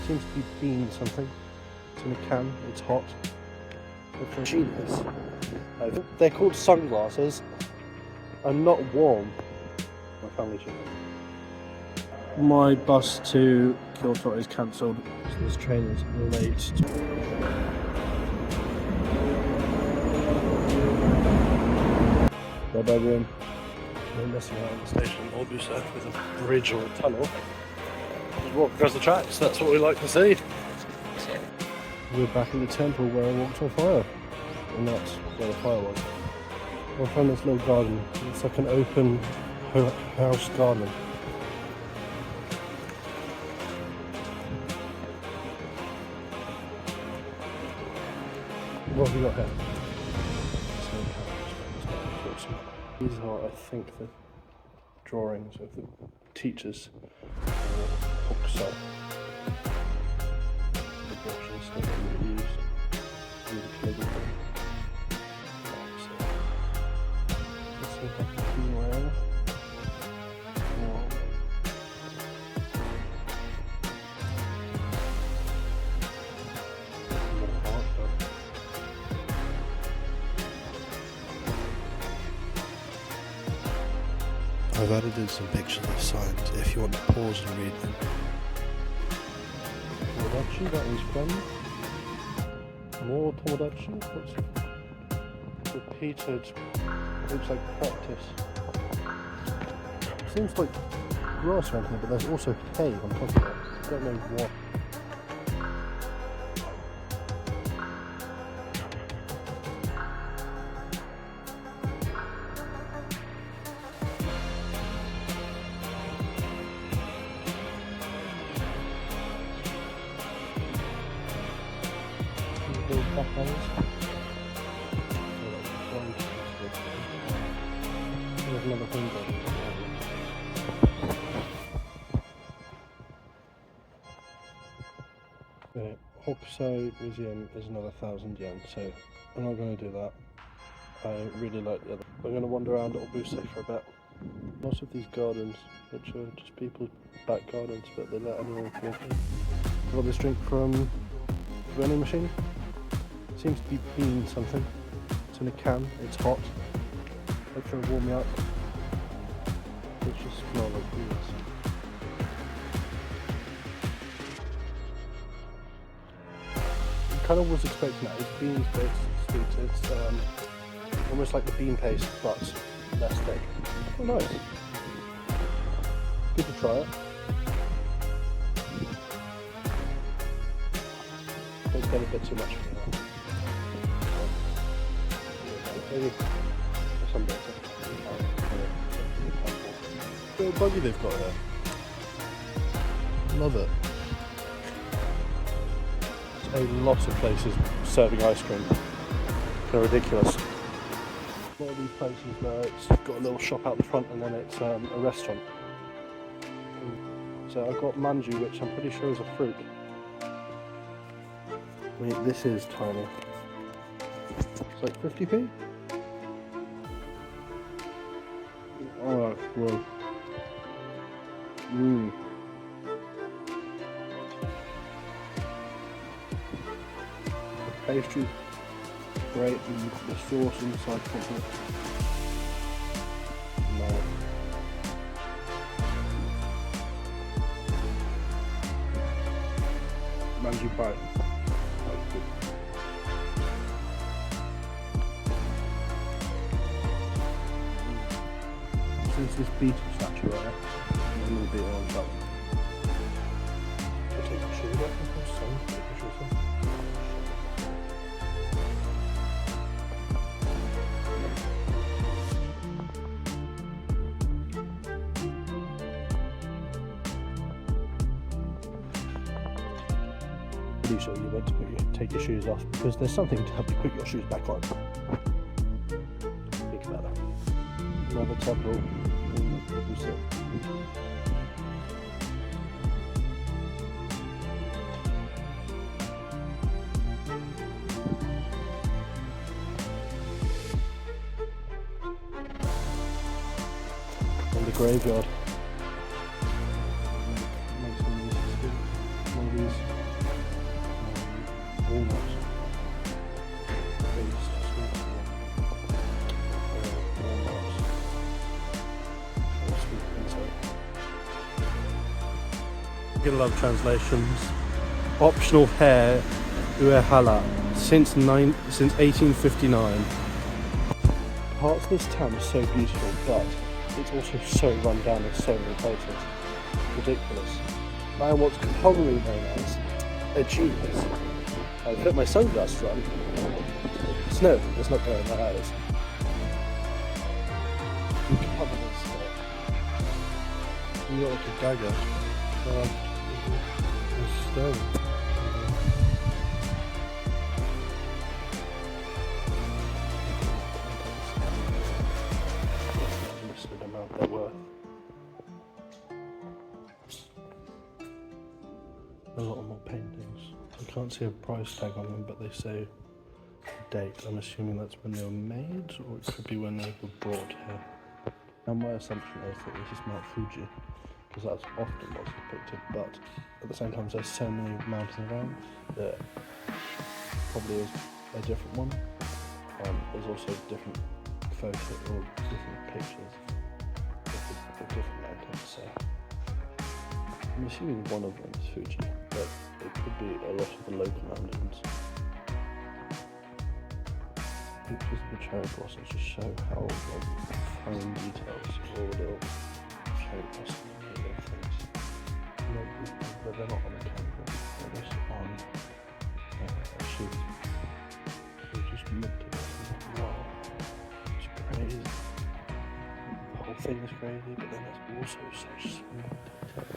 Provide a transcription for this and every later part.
Seems to be being something. It's in a can, it's hot. It's genius. They're called sunglasses and not warm. My family should know. My bus to Kyoto is cancelled, so this train is late. Bye bye, room. We're missing out on the station, Obusa, with a bridge or a tunnel. Just walk across the tracks, that's what we like to see. We're back in the temple where I walked on fire, and that's where the fire was. I found this little garden. It's like an open house garden. What have we got here? These are, I think, the drawings of the teachers for Hokusai. The brushes that they used in the calligraphy. Let's see if I can see where. I've added in some pictures of signs if you want to pause and read them. Tomodachi, that was fun. More Tomodachi. What's repeated? Looks like practice. Seems like grass around here, but there's also hay on top of it. I don't know what. There's another thing going on. The Hokusai Museum is another 1,000 yen, so I'm not going to do that. I really like the other. I'm going to wander around Obuse for a bit. Lots of these gardens, which are just people's back gardens, but they let anyone walk in. I got this drink from the vending machine. Seems to be being something. It's in a can, it's hot. Hopefully it'll warm me up. It just smells like beans. I kind of was expecting that. It's beans based sweet. It's almost like the bean paste, but less thick. Oh, nice. Good to try it. It's getting a bit too much for me now. Maybe some better. The little buggy they've got there. Love it. There's a lot of places serving ice cream. They're ridiculous. A lot of these places where it's got a little shop out the front and then it's a restaurant. So I've got manju, which I'm pretty sure is a fruit. I mean, this is tiny. It's like 50p? Oh, whoa. The pastry, great, and the sauce inside chocolate. No. Manju pie. That's good. Since this beetle statue right there, a little bit on top. I'll take the shoes off and put some, take the shoes off. Pretty sure you're meant to take your shoes off because there's something to help you put your shoes back on. Think about that. Another temple. And the graveyard. Make some of these. walnuts. Based sweet walnuts. Sweet inside. Gonna love translations. Optional hair, uehala, since 1859. Parts of this town are so beautiful, but it's also so run down in so many places. Ridiculous. I am what's commonly known as a genius. I put my sunglasses on. Snow, it's not going in my eyes. You can cover this. You look like a dagger. It's stone. Listed amount they're worth. A lot more paintings. I can't see a price tag on them, but they say date. I'm assuming that's when they were made, or it could be when they were brought here. And my assumption is that this is Mount Fuji, because that's often what's depicted, but at the same time there's so many mountains around that probably is a different one. There's also different photos or different pictures of different mountains, so I'm assuming one of them is Fuji, but it could be a lot of the local mountains. Pictures of the cherry blossoms just show how fine details all the little cherry blossoms and little things. But they're not on a camera, they're just on a shoot. They just looked at it and like, wow, it's crazy. The whole thing is crazy, but then there's also such small detail.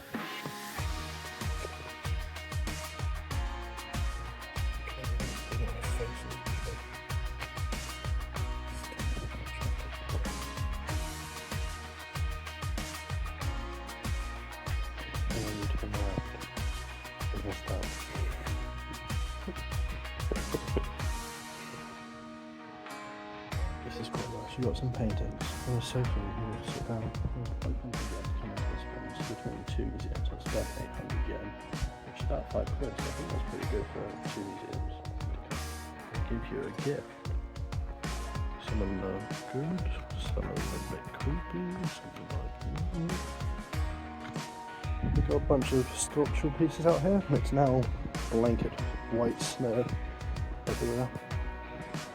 This is quite nice. You've got some paintings and a sofa you can sit down. It's between two museums, so it's about 800 yen, which is about £5, so I think that's pretty good for two museums. They'll give you a gift. Some of them are good, some of them are a bit creepy, something like that. We've got a bunch of sculptural pieces out here. It's now blanket white snow everywhere.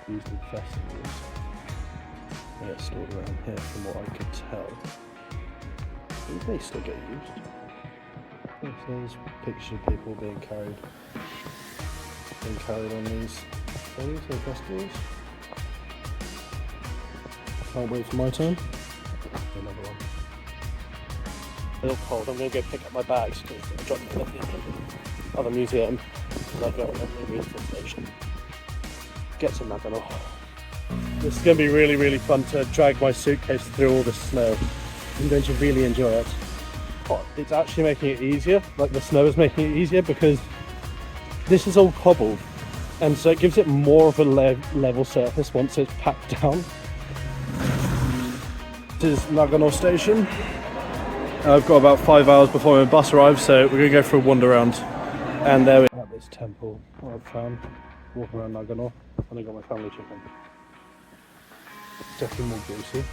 Used in festivals. They get stored around here from what I could tell. They still get used. There's pictures of people being carried on these things or festivals. Can't wait for my turn. Another one. A little cold. I'm going to go pick up my bags because I dropped them at the other museum. I've got to go to the station. Get to Nagano. This is going to be really, really fun to drag my suitcase through all the snow. I'm going to really enjoy it. But it's actually making it easier. Like the snow is making it easier because this is all cobbled, and so it gives it more of a level surface once it's packed down. This is Nagano Station. I've got about 5 hours before my bus arrives, so we're going to go for a wander around. And there we are at this temple I've found. Walking around Nagano, and I got my family chicken. It's definitely more juicy.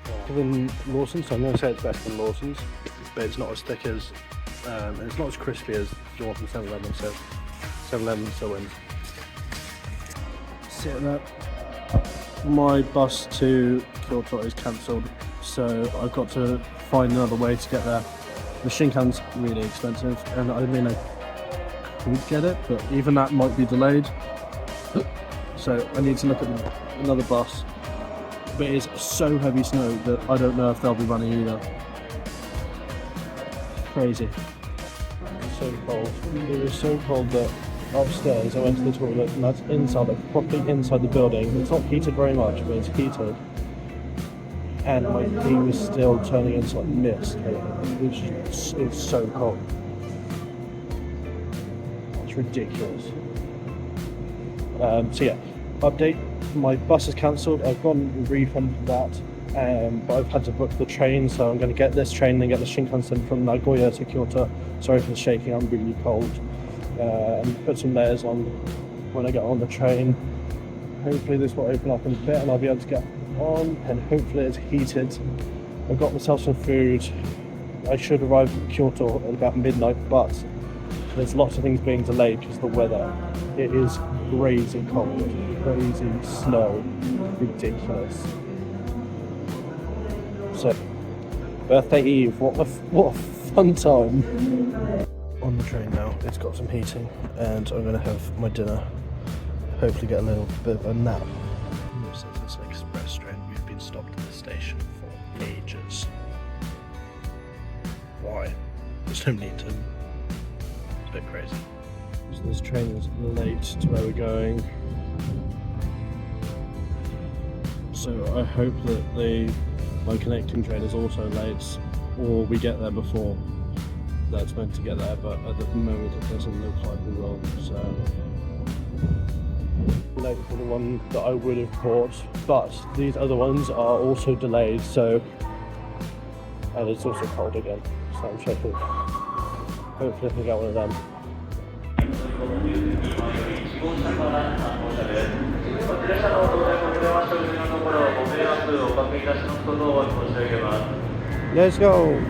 Better than Lawson's, so I'm going to say it's better than Lawson's, but it's not as thick as, and it's not as crispy as the one from 7-Eleven, so 7-Eleven still wins. Sitting up. My bus to Kyoto is cancelled, so I've got to find another way to get there. The Shinkansen's really expensive, and I mean I could get it, but even that might be delayed. So I need to look at another bus. But it's so heavy snow that I don't know if they'll be running either. Crazy. It's so cold. It was so cold that upstairs I went to the toilet, and that's inside, like properly inside the building. It's not heated very much, but it's heated. And my pee was still turning into like mist. It's so cold. It's ridiculous. So yeah, update. My bus is cancelled. I've gotten a refund for that, but I've had to book the train, so I'm going to get this train and get the Shinkansen from Nagoya to Kyoto. Sorry for the shaking, I'm really cold. and put some layers on when I get on the train. Hopefully this will open up in a bit and I'll be able to get on, and hopefully it's heated. I've got myself some food. I should arrive in Kyoto at about midnight, but there's lots of things being delayed because of the weather. It is crazy cold, crazy snow, ridiculous. So, birthday eve, what a fun time. On the train now, it's got some heating and I'm going to have my dinner. Hopefully get a little bit of a nap. This is an express train. We've been stopped at the station for ages. Why? There's no need to. It's a bit crazy. So this train is late to where we're going. So I hope that my connecting train is also late, or we get there before that's meant to get there, but at the moment it doesn't look like we will. So late for the one that I would have caught, but these other ones are also delayed, so, and it's also cold again, so I'm checking. Hopefully I can get one of them. Let's go!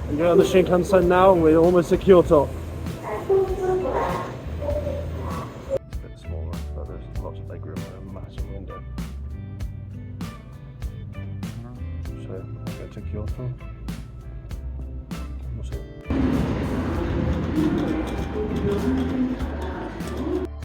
I'm going on the Shinkansen now, we're almost at Kyoto. It's a bit smaller, but there's lots of legroom and a massive window. So, I'll get to Kyoto. We'll see.